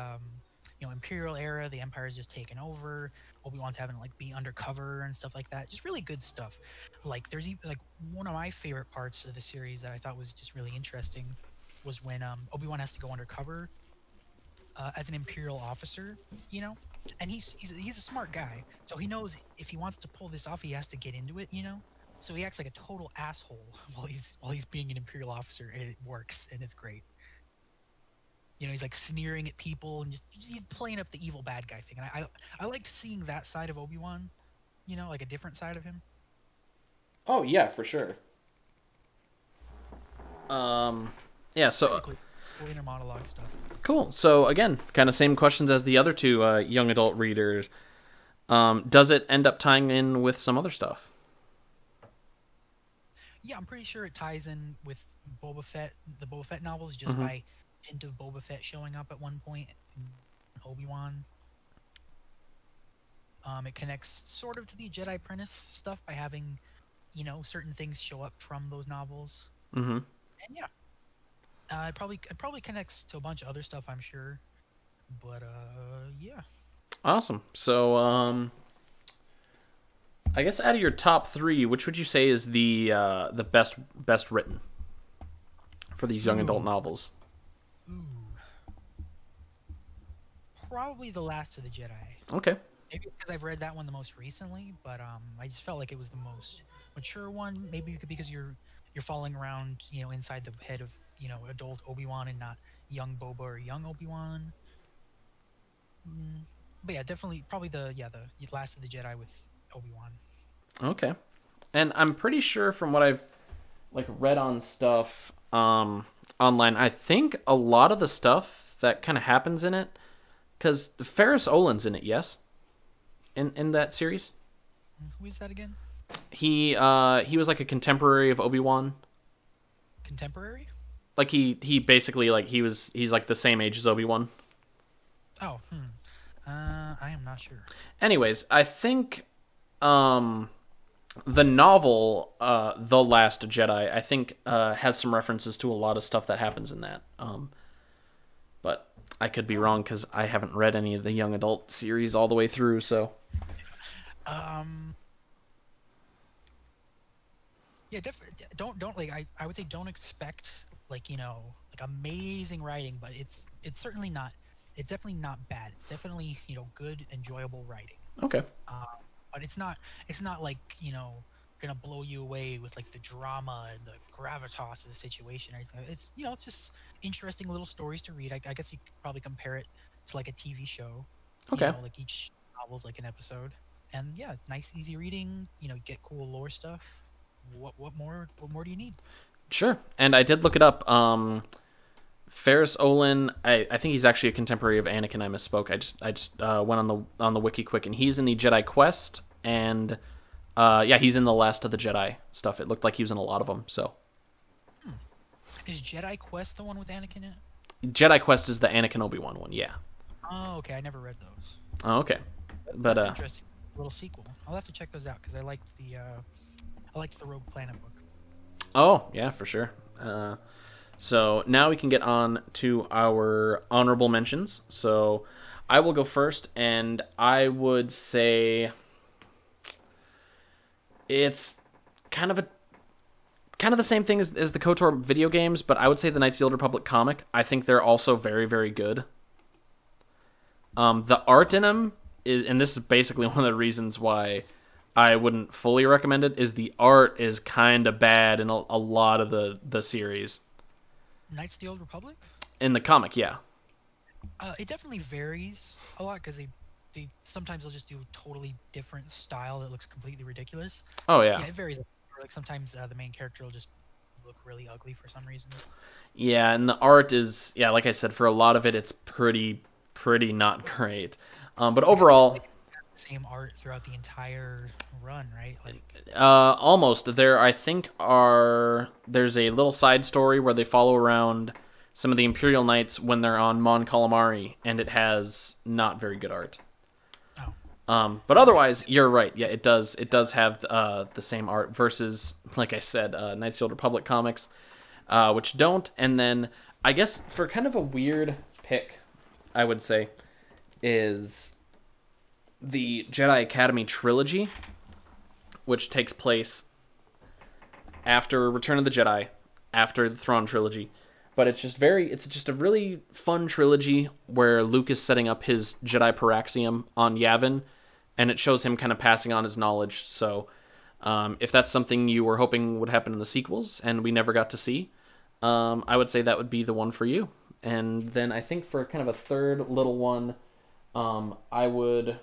Imperial era. The Empire's just taken over. Obi-Wan's having to like be undercover and stuff like that. Just really good stuff. Like there's even like one of my favorite parts of the series that I thought was just really interesting was when Obi-Wan has to go undercover as an Imperial officer. You know, and he's a smart guy, so he knows if he wants to pull this off, he has to get into it. You know. So he acts like a total asshole while he's being an Imperial officer, and it works, and it's great. You know, he's like sneering at people and just he's playing up the evil bad guy thing. And I liked seeing that side of Obi-Wan, you know, like a different side of him. Oh yeah, for sure. Yeah, so Really cool inner monologue stuff. cool. So again, kind of same questions as the other 2 young adult readers. Does it end up tying in with some other stuff? Yeah, I'm pretty sure it ties in with Boba Fett, the Boba Fett novels, just by dint of Boba Fett showing up at one point in Obi-Wan. It connects sort of to the Jedi Apprentice stuff by having, you know, certain things show up from those novels. Mm-hmm. And yeah, it probably connects to a bunch of other stuff, I'm sure. But yeah. Awesome. So I guess out of your top 3, which would you say is the best written for these young adult novels? Ooh. Probably The Last of the Jedi. Okay. Maybe because I've read that one the most recently, but I just felt like it was the most mature one. Maybe because you're following around, you know, inside the head of, you know, adult Obi-Wan and not young Boba or young Obi-Wan. But yeah, definitely, probably the Last of the Jedi with Obi-Wan. Okay. And I'm pretty sure from what I've like read on stuff online, I think a lot of the stuff that kind of happens in it, because Ferris Olin's in it, yes, in that series. Who is that again? He was like a contemporary of Obi-Wan. Contemporary? Like he basically like he's like the same age as Obi-Wan. Oh, I am not sure. Anyways, I think the novel The Last Jedi, I think has some references to a lot of stuff that happens in that. But I could be wrong because I haven't read any of the young adult series all the way through, so Yeah, definitely. Don't like. I would say don't expect like, you know, like amazing writing, but it's certainly not. It's definitely not bad. It's definitely, you know, good, enjoyable writing. okay. But it's not like, you know, gonna blow you away with like the drama and the gravitas of the situation or anything. It's, you know, it's just interesting little stories to read. I guess you could probably compare it to like a TV show. Okay. You know, like each novel's like an episode. And yeah, nice, easy reading. You know, you get cool lore stuff. What more do you need? Sure. And I did look it up. Ferris Olin, I think he's actually a contemporary of Anakin. I misspoke. I just went on the wiki quick, and he's in the Jedi Quest, and yeah, he's in the Last of the Jedi stuff. It looked like he was in a lot of them. So, Is Jedi Quest the one with Anakin in it? Jedi Quest is the Anakin Obi-Wan one. Yeah. Oh, okay. I never read those. Oh, okay. But That's interesting. Little sequel. I'll have to check those out because I liked the Rogue Planet book. oh yeah, for sure. So now we can get on to our honorable mentions. So I will go first, and I would say it's kind of the same thing as the KOTOR video games, but I would say the Knights of the Old Republic comic. I think they're also very, very good. The art in them, and this is basically one of the reasons why I wouldn't fully recommend it, is the art is kind of bad in a lot of the series. Knights of the Old Republic? In the comic, yeah. It definitely varies a lot because they sometimes they'll just do a totally different style that looks completely ridiculous. Oh, yeah. Yeah, it varies. Like sometimes the main character will just look really ugly for some reason. Yeah, and the art is, yeah, like I said, for a lot of it, it's pretty not great. But overall, Same art throughout the entire run, right? Like, almost. I think, there's a little side story where they follow around some of the Imperial Knights when they're on Mon Calamari, and it has not very good art. But otherwise, you're right. Yeah, it does have the same art versus, like I said, Knights of the Old Republic comics, which don't. And then I guess for kind of a weird pick, I would say, is the Jedi Academy trilogy, which takes place after Return of the Jedi, after the Thrawn trilogy. But it's just a really fun trilogy where Luke is setting up his Jedi Paraxium on Yavin, and it shows him kind of passing on his knowledge. So if that's something you were hoping would happen in the sequels and we never got to see, I would say that would be the one for you. And then I think for kind of a third little one, I would...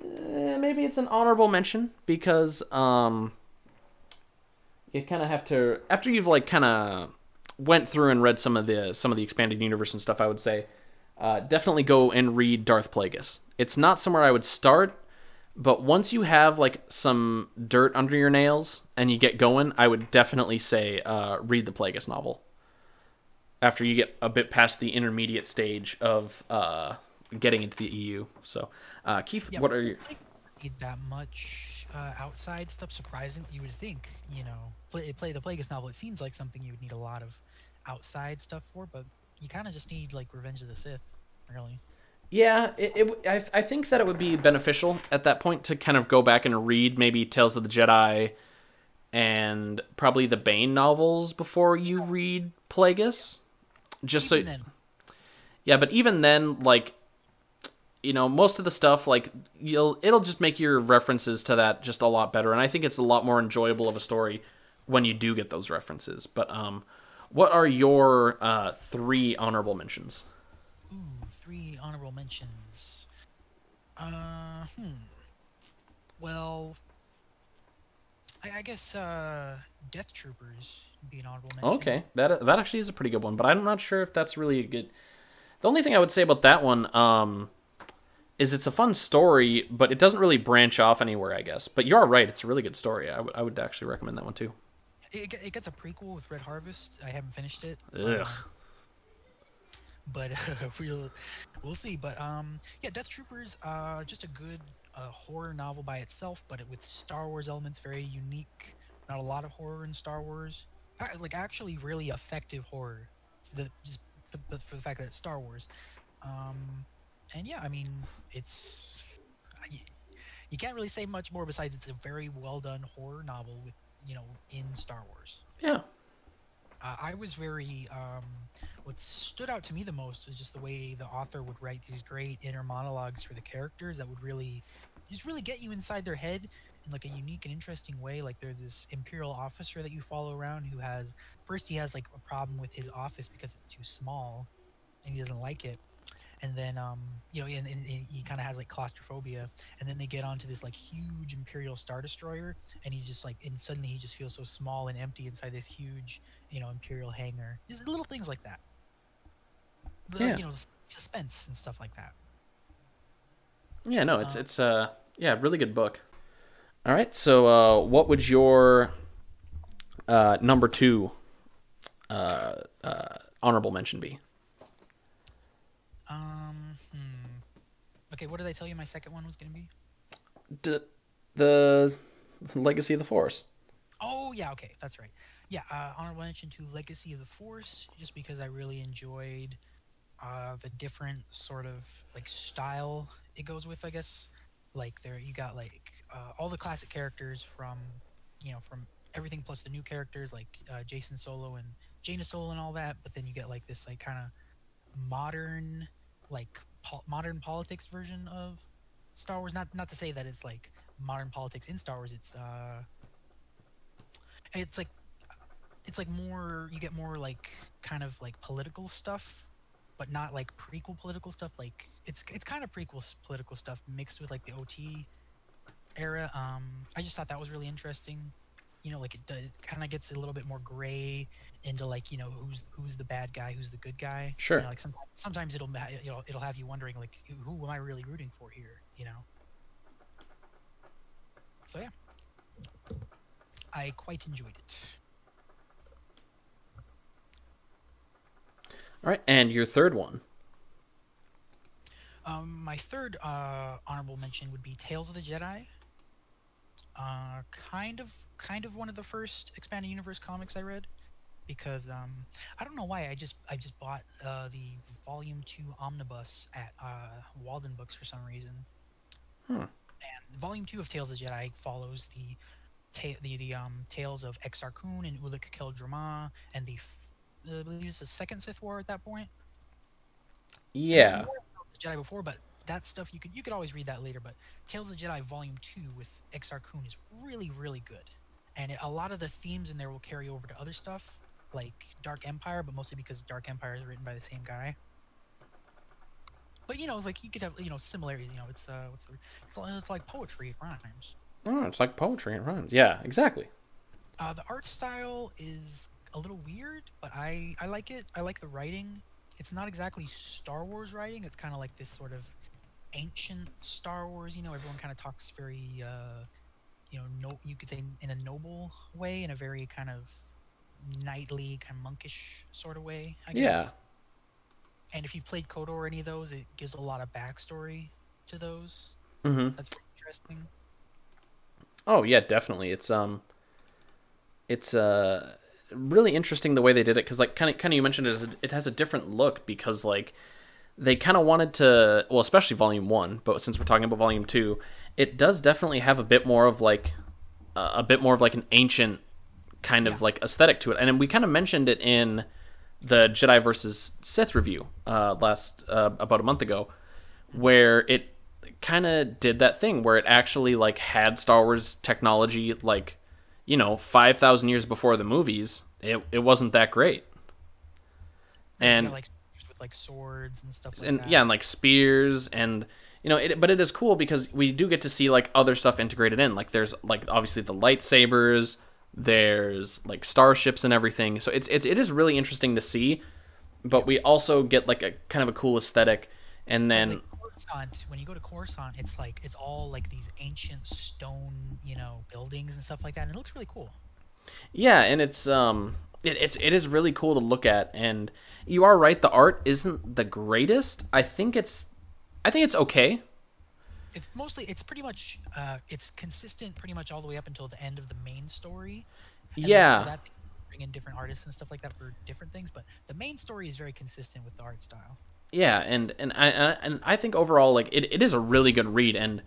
maybe it's an honorable mention, because you kind of have to... After you've like kind of went through and read some of the expanded universe and stuff, I would say definitely go and read Darth Plagueis. It's not somewhere I would start, but once you have like some dirt under your nails and you get going, I would definitely say read the Plagueis novel after you get a bit past the intermediate stage of getting into the EU. So Keith, yeah, what are your... Need that much outside stuff? Surprisingly, you would think, play the Plagueis novel. It seems like something you would need a lot of outside stuff for, but you kind of just need like Revenge of the Sith, really. Yeah, I think that it would be beneficial at that point to kind of go back and read maybe Tales of the Jedi and probably the Bane novels before you read Plagueis. Just Even so then. Yeah, but even then, like, most of the stuff, like, it'll just make your references to that just a lot better, and I think it's a lot more enjoyable of a story when you do get those references. But what are your 3 honorable mentions? Ooh, 3 honorable mentions. Well, I guess Death Troopers would be an honorable mention. Okay, that actually is a pretty good one, but I'm not sure if that's really a good... The only thing I would say about that one is it's a fun story, but it doesn't really branch off anywhere, I guess. But you're right, it's a really good story. I would actually recommend that one too. It gets a prequel with Red Harvest. I haven't finished it. Ugh. But we'll see. But yeah, Death Troopers, just a good horror novel by itself, but with Star Wars elements, very unique. Not a lot of horror in Star Wars. Like actually, really effective horror. But for the fact that it's Star Wars. And yeah, I mean, you can't really say much more besides it's a very well done horror novel with in Star Wars. Yeah. I was very what stood out to me the most is just the way the author would write these great inner monologues for the characters that would really get you inside their head in like a unique and interesting way. Like there's this Imperial officer that you follow around who has like a problem with his office because it's too small and he doesn't like it. And then and he kind of has like claustrophobia, and then they get onto this like huge Imperial Star Destroyer, and he's just like, and suddenly he just feels so small and empty inside this huge Imperial hangar. Just little things like that. Yeah. Suspense and stuff like that. Yeah, no, it's really good book. All right, so what would your number 2 honorable mention be? Okay, what did I tell you my second one was going to be? The Legacy of the Force. Oh, yeah, okay, that's right. Yeah, honorable mention to Legacy of the Force, just because I really enjoyed the different sort of like style it goes with, I guess. Like you got like all the classic characters from everything plus the new characters like Jason Solo and Jaina Solo and all that, but then you get like this like kind of modern like modern politics version of Star Wars. Not to say that it's like modern politics in Star Wars. It's like more, you get more like kind of like political stuff, but not like prequel political stuff. Like it's kind of prequel political stuff mixed with like the OT era. I just thought that was really interesting. like it kind of gets a little bit more gray into like who's the bad guy, who's the good guy. Sure. Like sometimes it'll have you wondering like who am I really rooting for here? So yeah, I quite enjoyed it. All right, and your third one. My third honorable mention would be Tales of the Jedi. Kind of one of the first expanded universe comics I read, because I don't know why I just bought the Volume 2 omnibus at Walden Books for some reason. And Volume 2 of Tales of the Jedi follows the tales of Exar Kun and Ulic Qel-Droma and I believe it's the second Sith War at that point. Yeah. There's more Tales of the Jedi before, but that stuff you could always read that later. But Tales of the Jedi Volume 2 with Exar Kun is really, really good, and a lot of the themes in there will carry over to other stuff like Dark Empire, but mostly because Dark Empire is written by the same guy. But like you could have similarities. It's like poetry. It rhymes. Oh, it's like poetry. It rhymes. Yeah, exactly. The art style is a little weird, but I like it. I like the writing. It's not exactly Star Wars writing. It's kind of like this sort of ancient Star Wars. Everyone kind of talks very, you could say in a noble way, in a very kind of knightly, kind of monkish sort of way, I guess. Yeah. And if you played KOTOR or any of those, it gives a lot of backstory to those. Mm-hmm. That's very interesting. Oh yeah, definitely. It's really interesting the way they did it, because like kind of you mentioned it has a different look, because like they kind of wanted to, well, especially Volume 1, but since we're talking about Volume 2, it does definitely have a bit more of like an ancient kind of like aesthetic to it. And we kind of mentioned it in the Jedi versus Sith review about a month ago, where it kind of did that thing where it actually like had Star Wars technology like 5,000 years before the movies. It wasn't that great. And like with like swords and stuff like and that. yeah, and like spears, and but it is cool because we do get to see like other stuff integrated in. Like there's like obviously the lightsabers, there's like starships and everything. So it is really interesting to see, but we also get like a kind of a cool aesthetic. And then like Coruscant, when you go to Coruscant, it's all like these ancient stone, buildings and stuff like that, and it looks really cool. Yeah, and it is really cool to look at, and you are right, the art isn't the greatest. I think it's okay. It's pretty much it's consistent pretty much all the way up until the end of the main story. And yeah. After that, they bring in different artists and stuff like that for different things, but the main story is very consistent with the art style. Yeah, and I think overall like it is a really good read, and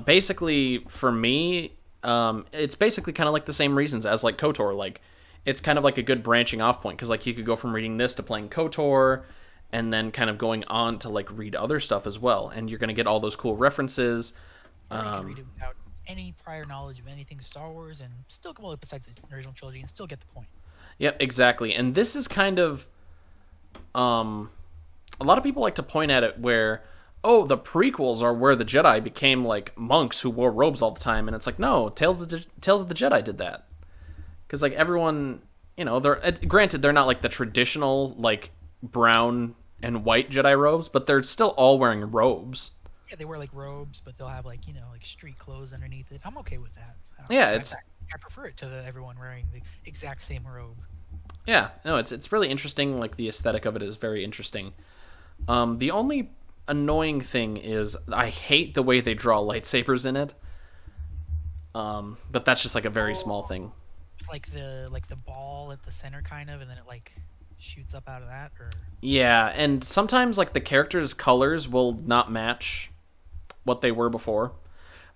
basically for me it's basically kind of like the same reasons as like KOTOR. Like it's kind of like a good branching off point, because like you could go from reading this to playing KOTOR, and then kind of going on to like read other stuff as well, and you're going to get all those cool references. You can read it without any prior knowledge of anything Star Wars, and still, well, besides the original trilogy, and still get the point. Yep, exactly. And this is kind of a lot of people like to point at it where, oh, the prequels are where the Jedi became like monks who wore robes all the time, and it's like, no, Tales of the Jedi did that, because like everyone, they're granted they're not like the traditional like brown and white Jedi robes, but they're still all wearing robes. Yeah, they wear like robes, but they'll have like like street clothes underneath it. I'm okay with that. Yeah, I prefer it to everyone wearing the exact same robe. Yeah, no, it's really interesting. Like the aesthetic of it is very interesting. The only annoying thing is I hate the way they draw lightsabers in it. But that's just like a very small thing. Like the ball at the center, kind of, and then it like shoots up out of that, or yeah, and sometimes like the characters' colors will not match what they were before.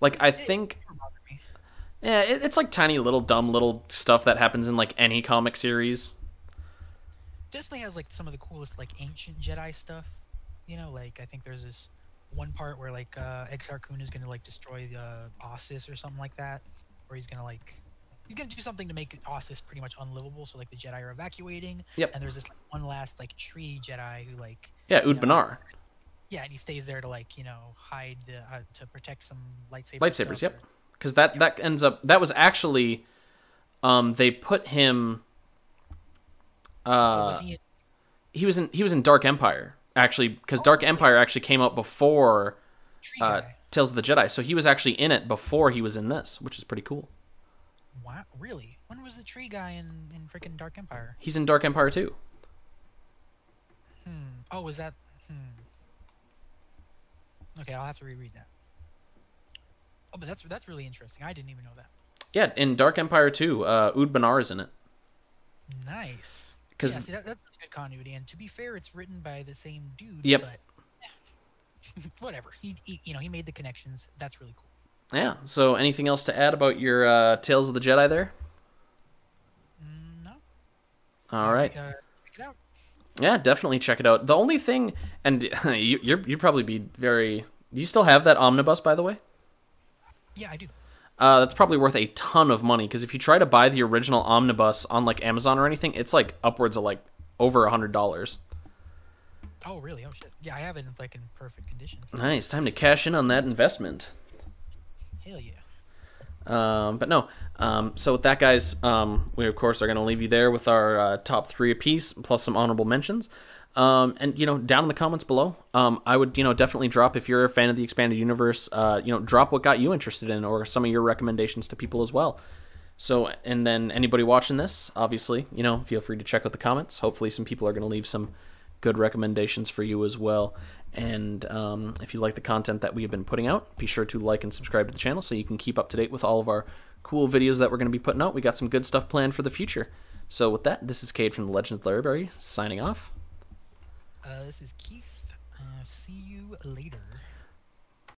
Like I think, yeah, it's like tiny little dumb little stuff that happens in like any comic series. Definitely has like some of the coolest like ancient Jedi stuff. Like I think there's this one part where like Exar Kun is gonna like destroy Ossus or something like that, where he's gonna do something to make Ossus pretty much unlivable. So like the Jedi are evacuating. Yep. And there's this like, one last like tree Jedi who like Ood Banar. Yeah, and he stays there to like hide to protect some lightsabers. Yep. Because that ends up, that was actually They put him. Was he in He was in Dark Empire actually, because Dark Empire actually came out before Tree Guy? Tales of the Jedi, so he was actually in it before he was in this, which is pretty cool. Wow, really? When was the Tree Guy in freaking Dark Empire? He's in Dark Empire too. Oh, was that? Okay, I'll have to reread that. Oh, but that's really interesting. I didn't even know that. Yeah, in Dark Empire 2, Ood Banar is in it. Nice. 'Cause- Yeah, see, that's really good continuity. And to be fair, it's written by the same dude. Yep. But whatever. He made the connections. That's really cool. Yeah, so anything else to add about your Tales of the Jedi there? No. All right. Check it out. Yeah, definitely check it out. The only thing, and you'd probably be very... Do you still have that omnibus, by the way? Yeah, I do. That's probably worth a ton of money, because if you try to buy the original omnibus on like Amazon or anything, it's like upwards of like over $100. Oh, really? Oh, shit. Yeah, I have it in like in perfect condition. Nice, time to cash in on that investment. Hell yeah. But no. So with that, guys, we of course are going to leave you there with our top 3 apiece, plus some honorable mentions. And down in the comments below, I would definitely drop, if you're a fan of the expanded universe, drop what got you interested in, or some of your recommendations to people as well. So, and then anybody watching this, obviously, feel free to check out the comments. Hopefully, some people are going to leave some good recommendations for you as well. And if you like the content that we have been putting out, be sure to like and subscribe to the channel so you can keep up to date with all of our cool videos that we're going to be putting out. We got some good stuff planned for the future. So with that, this is Cade from the Legends Library, signing off. This is Keith. See you later.